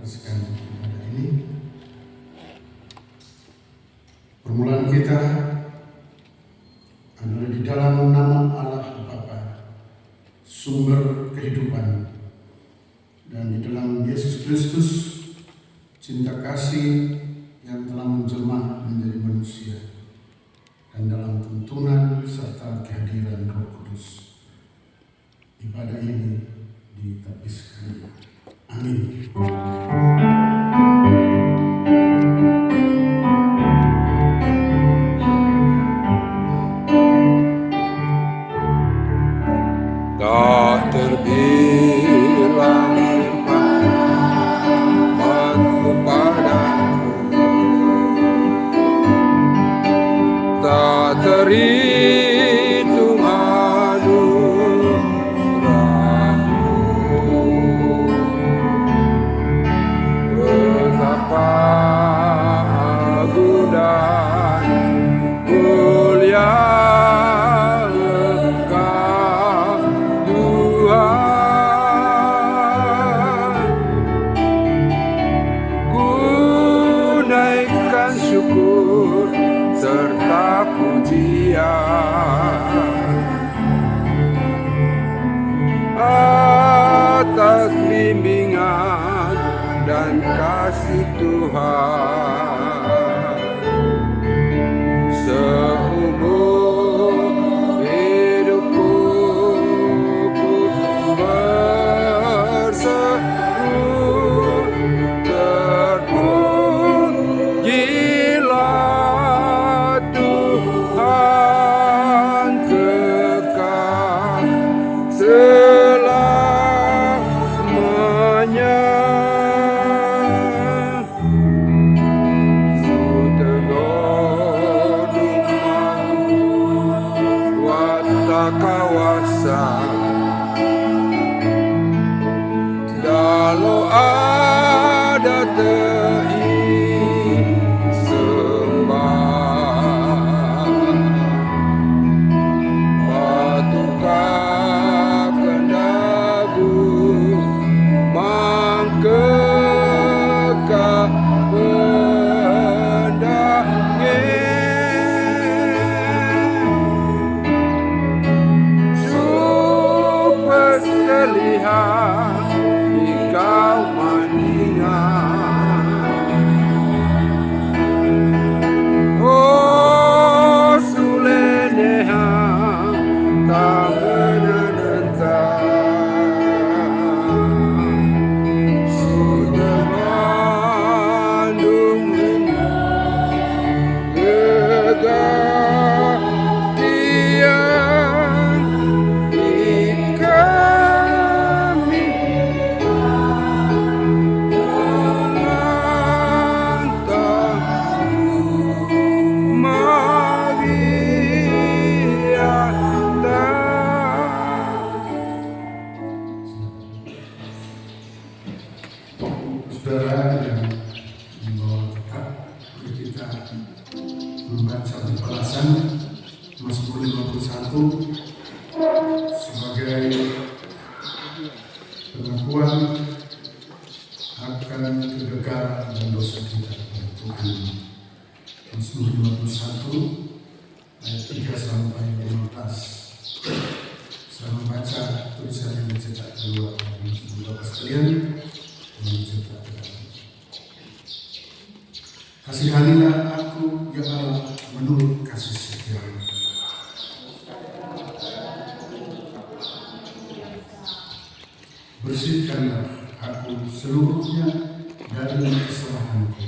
meneruskan ibadah ini. Permulaan kita adalah di dalam nama Allah Bapa, sumber kehidupan, dan di dalam Yesus Kristus, cinta kasih yang telah menjelma menjadi manusia, dan dalam tuntunan serta kehadiran Roh Kudus, ibadah ini ditapiskan. Amin. Tak terbilang rahmatmu padaku, tak terhitung anugerahmu. Betapa agung dan mulia syukur serta pujian atas bimbingan dan kasih Tuhan seumur hidupku. Ku berseru terpujilah Tuhan kekal selamanya. Sutegodung mau wata kawasan dalam ada tei sembah patuka kendabu mangkeka pendangin super terlihat kau maningan. Oh suleneha tak menentang, sudah mandung kegatian di kami. Saudara yang membawa kitab, kita membaca pembalasan Mazmur 51 sebagai pengakuan akan kegagalan dan dosa kita kepada Tuhan. Mazmur 51 ayat 3 sampai 15. Saya membaca tulisan yang dicetak kedua Bapak sekalian. Kasihanilah aku ya Allah menurut kasih setiamu. Bersihkanlah aku seluruhnya dari kesalahanku,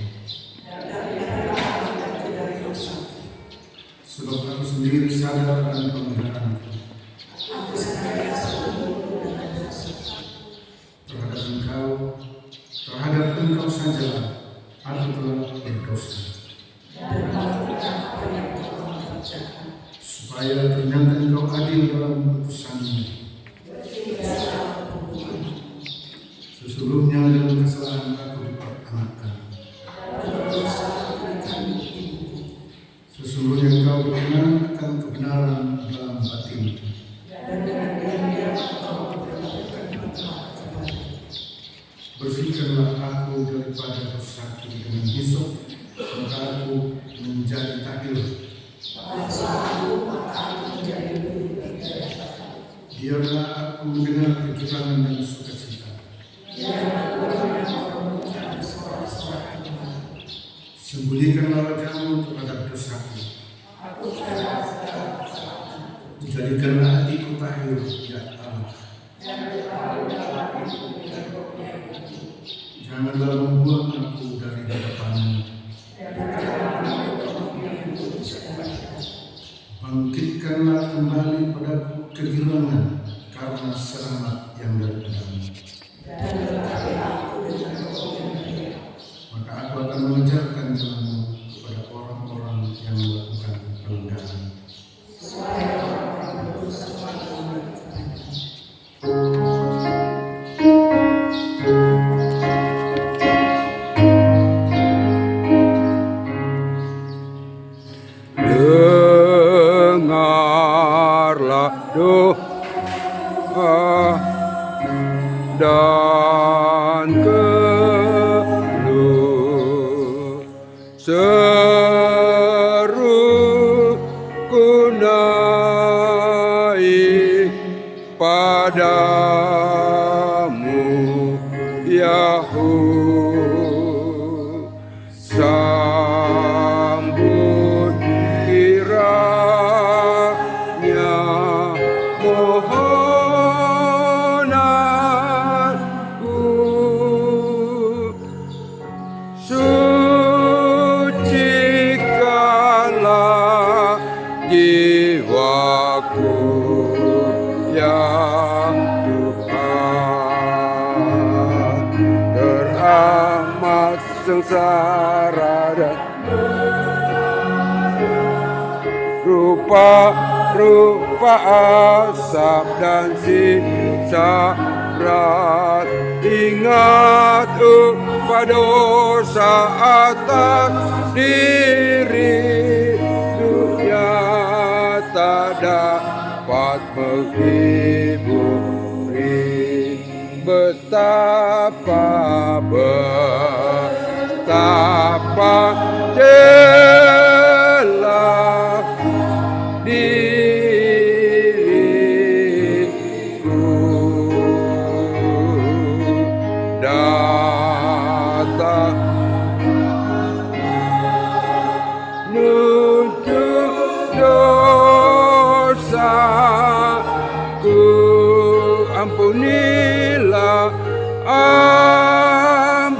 sebab aku sendiri sadar akan pembenaranku. Terhadap engkau sajalah aku telah berdosa, supaya ternyata engkau adil dalam putusanmu. Sesungguhnya dalam kesalahan aku diperanakan, sesungguhnya engkau berkenan akan kebenaran dalam batin. Bersihkanlah aku aku daripada dosaku dengan hisop, maka aku menjadi tahir. Biarlah aku mendengar kegirangan dan sukacita. Sembunyikanlah wajahmu terhadap dosaku. Jadikanlah hatiku tahir, ya Allah. Janganlah membuang aku dari hadapan-Mu. Bangkitkanlah kembali padaku kegirangan karena selamat yang daripada-Mu. Maka aku akan mengajarkan jalan-Mu kepada orang-orang yang melakukan pelanggaran. Dengarlah doa dan keluh seruku naik padamu, Yahoo. Sambut kiranya mohonanku, sucikanlah jiwaku, ya Tuhan. Teramat sengsara dan rupa asap dan siksa berat. Ingat upah dosa atas diri, dunia tak dapat menghiburi. Betapa jelas diriku datang menuntut dosaku. Ampunilah, ampunilah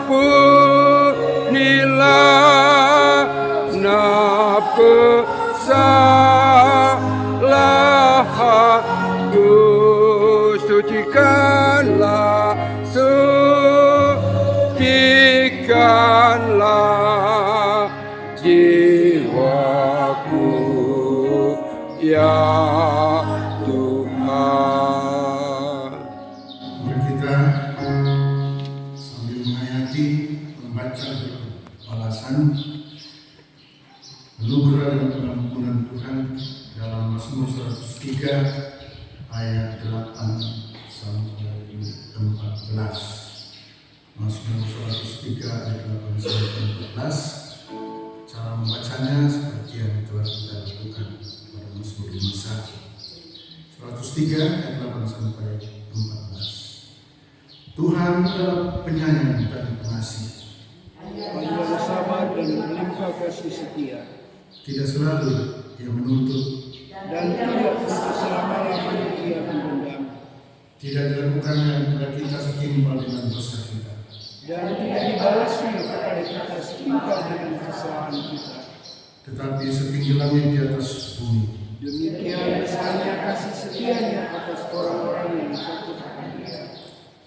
naf kesalahanku. Sucikanlah, sucikanlah jiwaku, ya Tuhan. Mari kita sambil menghayati, membaca balasan anugerah dan pengampunan Tuhan dalam Mazmur 103 ayat 8 sampai 14. Mazmur 103 ayat 8 sampai 14. Cara membacanya seperti yang telah kita lakukan pada Mazmur 51. 103 ayat 8 sampai 14. Tuhan adalah penyayang dan pengasih, Panjang sabar dan berlimpah kasih setia, tidak selalu ia menuntut, dan tidak untuk selama-lamanya ia mendendam, tidak dilakukannya kepada kita setimpal dengan dosa kita. dan tidak dibalasnya kepada kita setimpal dengan kesalahan kita. Tetapi setinggi langit di atas bumi, Demikian besarnya kasih setianya atas orang-orang yang takut akan Dia.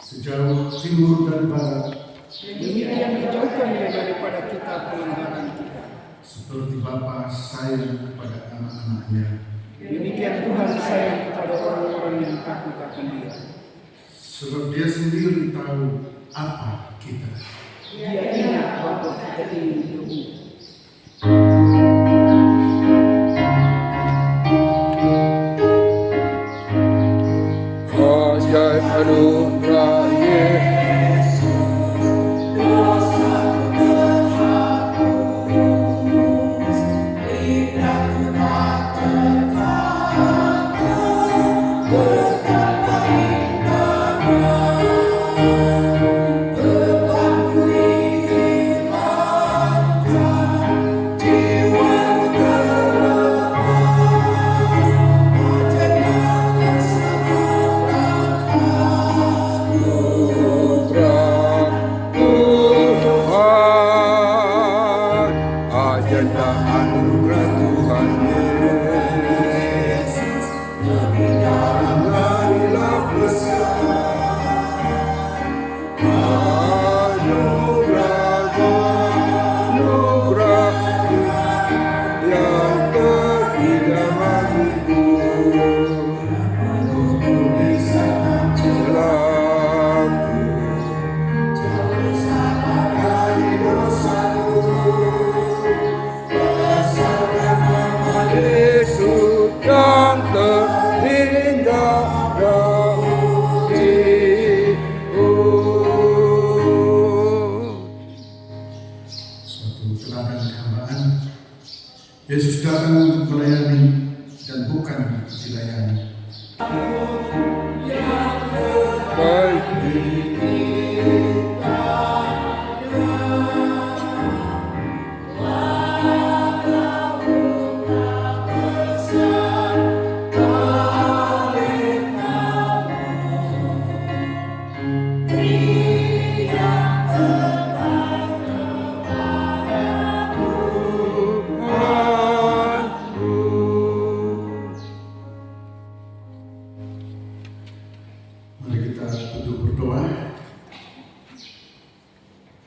sejauh timur dan barat, Demikian dijauhkannya daripada kita pelanggaran kita. seperti Bapa sayang kepada anak-anaknya, Demikian Tuhan sayang kepada orang-orang yang takut akan Dia. sebab Dia sendiri tahu apa kita. Dia ingat bahwa kita ingin teguh. Ajaib anugerah Yesus. teladan kehambaan. Yesus datang untuk melayani dan bukan dilayani. Mari kita duduk berdoa.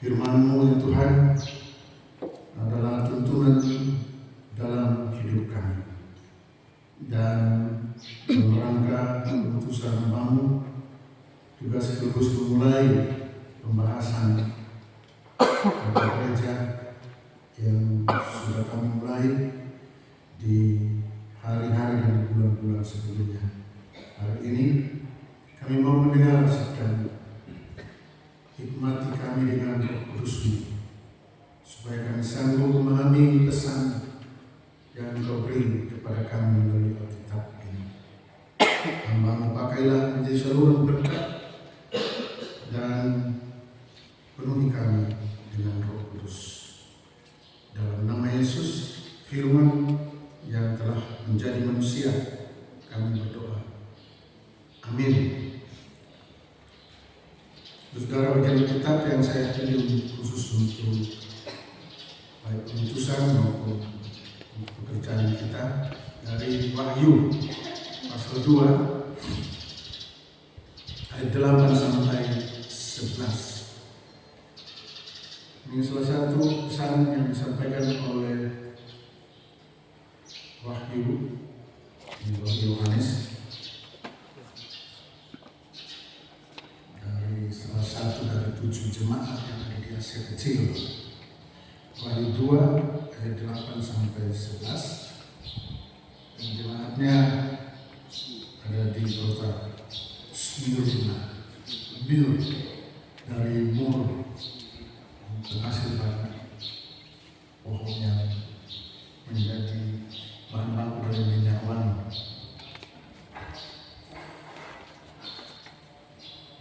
Firman-Mu ya Tuhan adalah tuntunan dalam hidup kami. Dan dalam rangka keputusan hamba-Mu juga sekaligus memulai pembahasan tentang gereja yang sudah kami mulai di hari-hari dan bulan-bulan sebelumnya. Hari ini kami mau mendengar sabda-Mu. Hikmati kami dengan Roh Kudus-Mu, supaya kami sanggup memahami pesan yang Kau beri kepada kami melalui Alkitab ini. Hamba-Mu pakailah menjadi saluran berkat dan penuhi kami dengan Roh Kudus. Dalam nama Yesus, Firman yang telah menjadi manusia, kami berdoa. Amin. Saudara, bagian kitab yang saya pilih khusus untuk baik pengutusan maupun untuk pekerjaan kita dari Wahyu pasal 2 ayat 8 sampai 11. Ini salah satu pesan yang disampaikan oleh Wahyu Yohanes, salah satu dari 7 jemaat yang ada di Asia Kecil. Wahyu 2 ayat 8 sampai 11. Dan jemaatnya ada di kota Smyrna, Mil dari Mur, menghasilkan pohon yang menjadi bahan baku dari minyak wangi.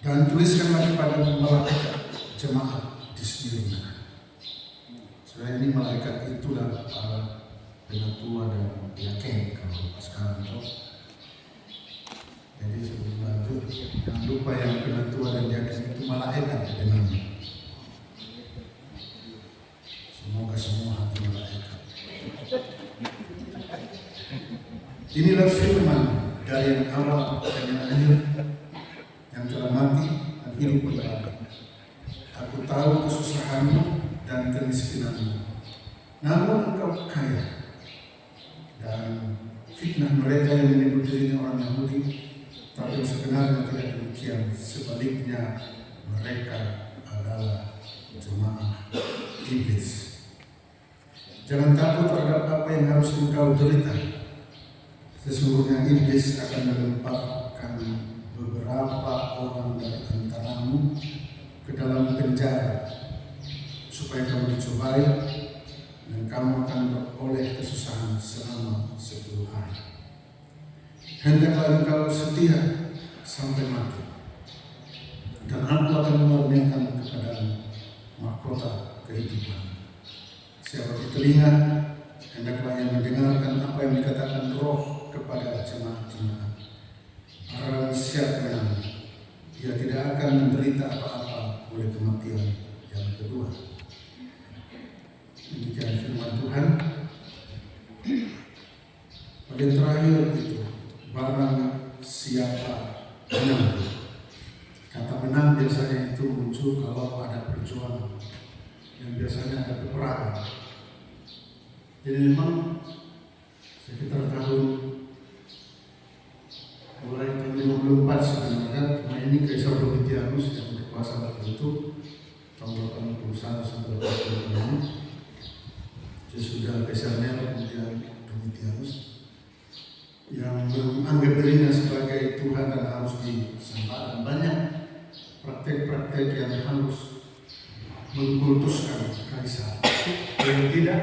Dan tuliskanlah kepada malaikat jemaat di Smyrna. Sebenarnya ini malaikat itulah para penatua dan diaken kalau sekarang itu. Jadi sebelum lanjut, jangan lupa yang penatua dan diaken itu malaikat benarnya. Semoga semua hati malaikat. Inilah firman dari yang awal dan yang akhir, yang telah mati dan hidup kembali. Aku tahu kesusahanmu dan kemiskinanmu, namun engkau kaya. Dan fitnah mereka yang menyebut dirinya orang Yahudi, tapi sebenarnya tidak demikian. Sebaliknya mereka adalah jemaah iblis. Jangan takut terhadap apa yang harus engkau derita. Sesungguhnya iblis akan melemparkan beberapa orang dari antaramu ke dalam penjara, supaya kamu dicobai dan kamu akan beroleh kesusahan selama 10 hari. Hendaklah engkau setia sampai mati, dan aku akan menurunkan kepadamu mahkota kehidupan. Siapa bertelinga, hendaklah yang mendengarkan apa yang dikatakan Roh kepada jemaat-jemaat. Barang siapa yang dia tidak akan menderita apa-apa oleh kematian yang kedua. Demikian firman Tuhan. Bagian terakhir itu, barang siapa menang. Kata menang biasanya itu muncul kalau ada perjuangan, yang biasanya ada peperangan. Jadi memang sekitar tahun mulai tahun 54 sebenarnya, ini Kaisar Domitianus yang berkuasa waktu itu tahun 81 sampai 86. Sesudah Kaisar Nero, kemudian Domitianus yang menganggap dirinya sebagai Tuhan dan harus disembah, dan banyak praktek-praktek yang harus mengkultuskan Kaisar. Kalau tidak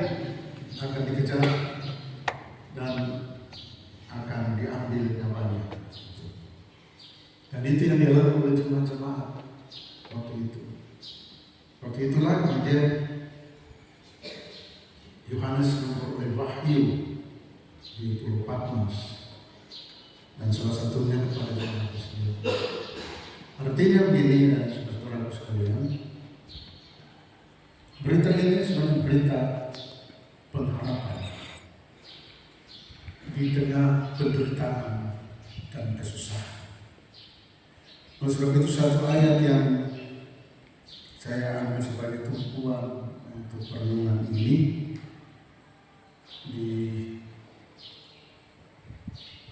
akan dikejar dan akan diambil nyawanya. Dan itu yang dilakukan oleh jemaat waktu itu. Waktu itulah kemudian Yohanes memperoleh wahyu di Pulau Patmos dan salah satunya kepada jemaat tersebut. Artinya begini ya, saudara-saudara sekalian, berita ini sebagai berita pengharapan di tengah penderitaan dan kesusahan. Oleh sebab itu satu ayat yang saya ambil sebagai tumpuan untuk perenungan ini di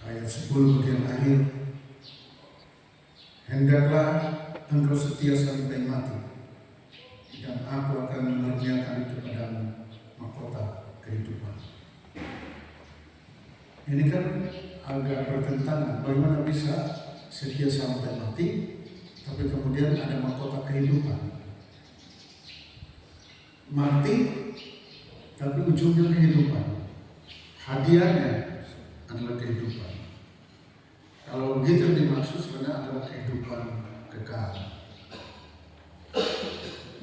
ayat 10 bagian akhir. Hendaklah engkau setia sampai mati, dan aku akan mengaruniakan kepadamu mahkota kehidupan. Ini kan agak bertentangan. Bagaimana bisa setia sampai mati, tapi kemudian ada mahkota kehidupan? Mati, tapi ujungnya kehidupan. Hadiahnya adalah kehidupan. Kalau begitu dimaksud sebenarnya adalah kehidupan kekal.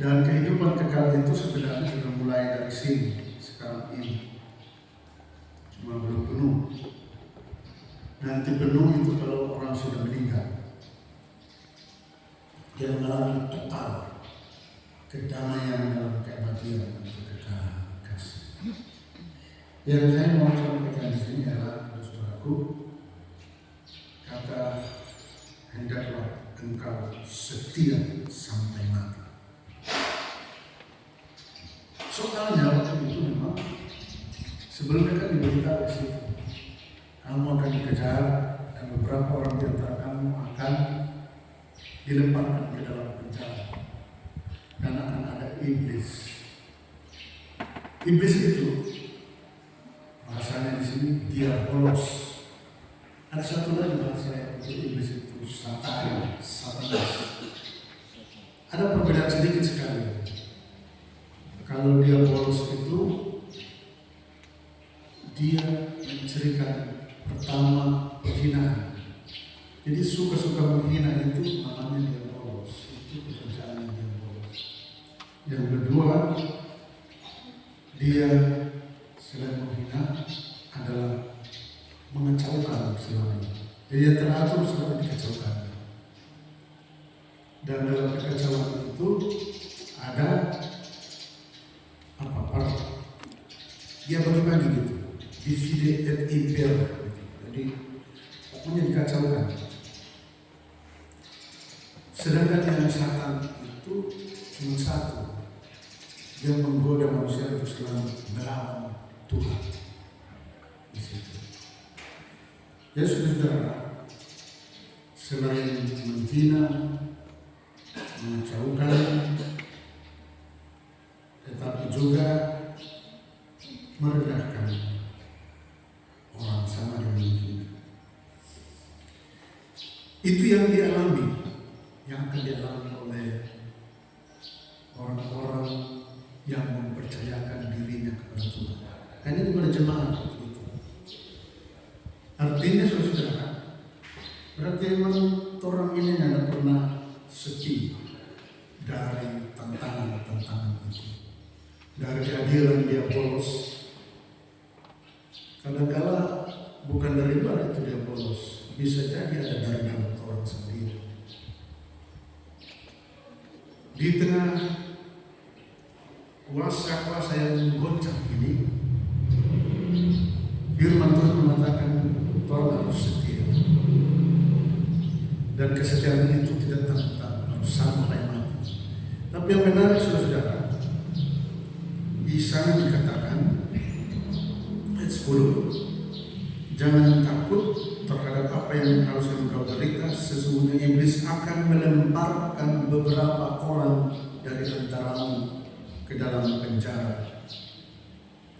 Dan kehidupan kekal itu sebenarnya sudah mulai dari sini, sekarang ini. Cuma belum penuh. Nanti penuh itu kalau orang sudah meninggal. Dia mengalami total kedamaian dalam keabadian atau kekal kasih. Yang saya mau sampaikan di sini adalah, saudaraku, kata hendaklah engkau setia sampai mati. Soalnya waktu itu memang sebelumnya kan diberitahu di situ, kamu akan dikejar dan beberapa orang di antara kamu akan dilemparkan ke dalam penjara dan akan ada iblis. Iblis itu bahasanya di sini diabolos. Ada satu lagi bahasa untuk iblis itu satan, satanas. Ada perbedaan sedikit sekali. Kalau diabolos itu dia mencirikan pertama penghinaan. Jadi suka-suka menghina itu namanya diabolos. Itu pekerjaan diabolos. Yang kedua, dia selain menghina adalah mengacaukan semuanya. Jadi yang teratur selalu dikacaukan. Dan dalam kekacauan itu ada apa-apa. Dia bagi-bagi gitu. Divide et impera. Jadi pokoknya dikacaukan. Sedangkan yang satan itu cuma satu. Dia menggoda manusia untuk selalu melawan Tuhan. Di situ. Ya saudara, selain menghina, mengacaukan, tetapi juga merendahkan orang sama dengan menghina. Itu yang dialami, yang akan dialami oleh orang-orang yang mempercayakan dirinya kepada Tuhan. Hanya kepada jemaat itu. Artinya saudara, berarti memang orang ini tidak pernah sepi dari tantangan-tantangan itu, dari kehadiran diabolos. Kadang-kala bukan dari luar itu diabolos, bisa jadi ada dari dalam orang sendiri. Di tengah kuasa-kuasa yang menggoncang ini, firman Tuhan mengatakan Tuhan harus setia, dan kesetiaan itu tidak tentang harus sampai mati. Tapi yang benar saudara, di sana dikatakan ayat 10, jangan takut terhadap apa yang harus engkau derita, sesungguhnya iblis akan melemparkan beberapa orang dari antaramu ke dalam penjara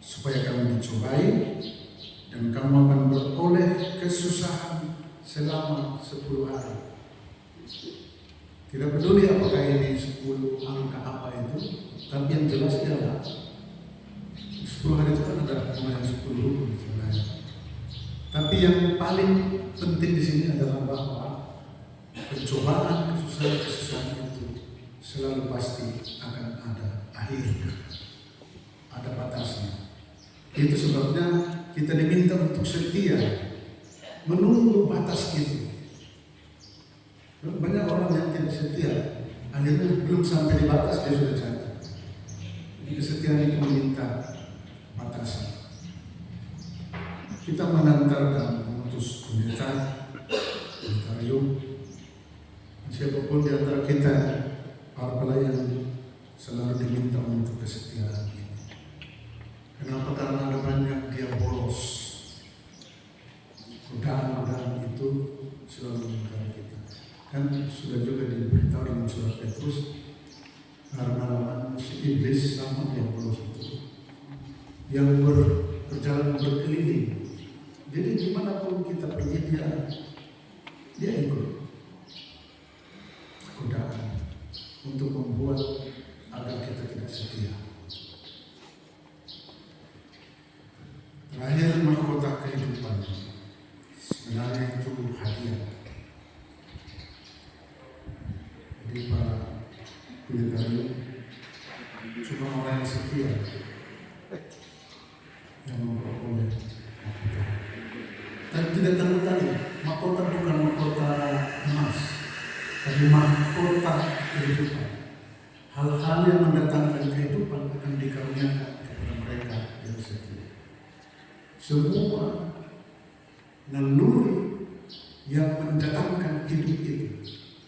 supaya kamu dicobai dan kamu akan beroleh kesusahan selama 10 hari. Tidak peduli apakah ini 10 angka apa itu, tapi yang jelas adalah 10 hari itu kan ada hubungan 10 rukun sebenarnya. Tapi yang paling penting di sini adalah bahwa pencobaan, kesusahan itu selalu pasti akan ada akhirnya, ada batasnya. Itu sebabnya kita diminta untuk setia, menunggu batas itu. Banyak orang yang tidak setia, akhirnya belum sampai di batas dia sudah jatuh. Kesetiaan itu meminta batasan. Kita mengantar dan mengutus pendeta, voluntarium, siapapun di antara kita, para pelayan selalu diminta untuk kesetiaan ini. Kenapa? Karena ada banyak dia bolos. Godaan-godaan itu selalu mengganggu kita. Kan sudah juga diberitahu dalam surat Petrus, karena si iblis sama yang bolos itu, yang berjalan berkeliling. Jadi dimanapun kita pergi dia ikut godaan untuk membuat agar kita tidak setia. Terakhir, mahkota kehidupan sebenarnya itu hadiah. Jadi para pendeta cuma orang yang setia yang memperoleh mahkota. Dan tidak tanda-tanda, mahkota bukan mahkota emas, tapi mahkota kehidupan. Hal-hal yang mendatangkan kehidupan akan dikaruniakan kepada mereka yang setia. Semua naluri yang mendatangkan hidup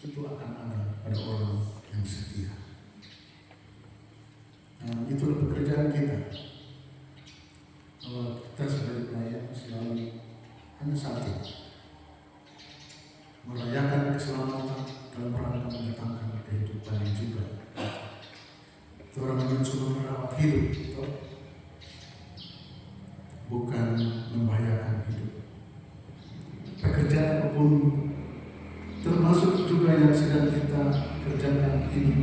itu akan ada pada orang yang setia. Nah, itulah pekerjaan kita. Kalau kita sebagai pelayan selalu hanya satu, merayakan keselamatan dalam rangka mendatangkan kehidupan yang juga. Itu orang yang cuma merawat hidup, bukan membahayakan hidup. Pekerjaan apapun, termasuk juga yang sedang kita kerjakan ini,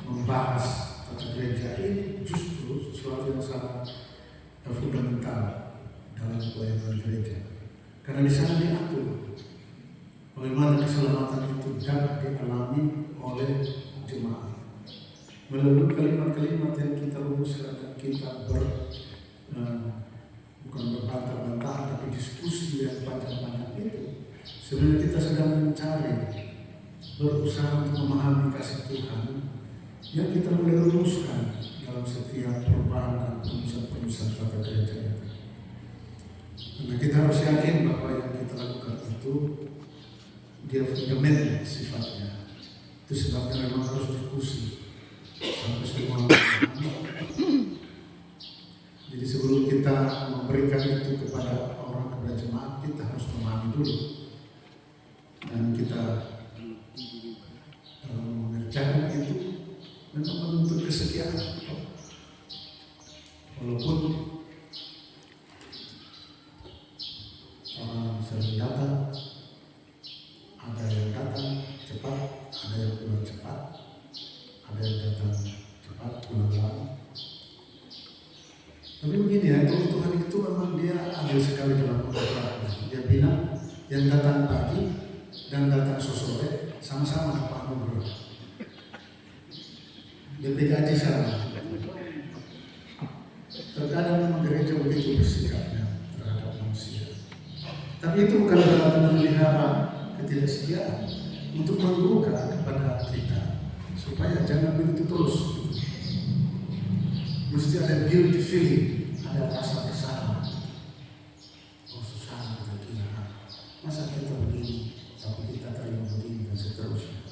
membahas tata gereja ini justru sesuatu yang sangat fundamental dalam pelayanan gereja. Karena di sana diatur bagaimana keselamatan itu dapat dialami oleh jemaat melalui kalimat-kalimat yang kita rumuskan dan kita bukan berbantah-bantahan tapi diskusi yang panjang-panjang itu. Sebenarnya kita sedang mencari, berusaha untuk memahami kasih Tuhan yang kita mulai rumuskan dalam setiap perubahan dan penulisan tata gereja itu. Karena kita harus yakin bahwa yang kita lakukan itu dia fundamental sifatnya. Itu sebabnya memang harus diskusi sampai semua. Jadi sebelum kita memberikan itu kepada orang, kepada jemaat, kita harus memahami dulu. Dan kita mengerjakan itu memang menuntut kesetiaan. Walaupun orang sering datang, ada yang datang cepat, ada yang pulang cepat, ada yang datang cepat, pulang lama. Tapi begini ya, Tuhan itu memang dia adil sekali dalam pengaturannya. Dia bilang yang datang pagi dan datang sore sama-sama dapat anugerah. Dia gaji sama. Terkadang memang gereja begitu bersikapnya terhadap manusia. Tapi itu bukan berarti memelihara ketidaksetiaan, untuk membuka kepada kita supaya jangan begitu terus. Mesti ada guilty feeling, ada rasa bersalah. Oh susah kita kira, masa kita begini, tapi kita terima begini dan seterusnya.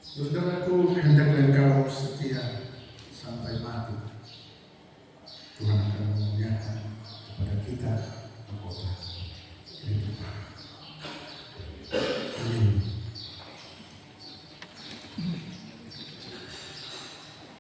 Saudaraku, hendaklah engkau setia sampai mati. Tuhan akan memuliakan kepada kita mahkota.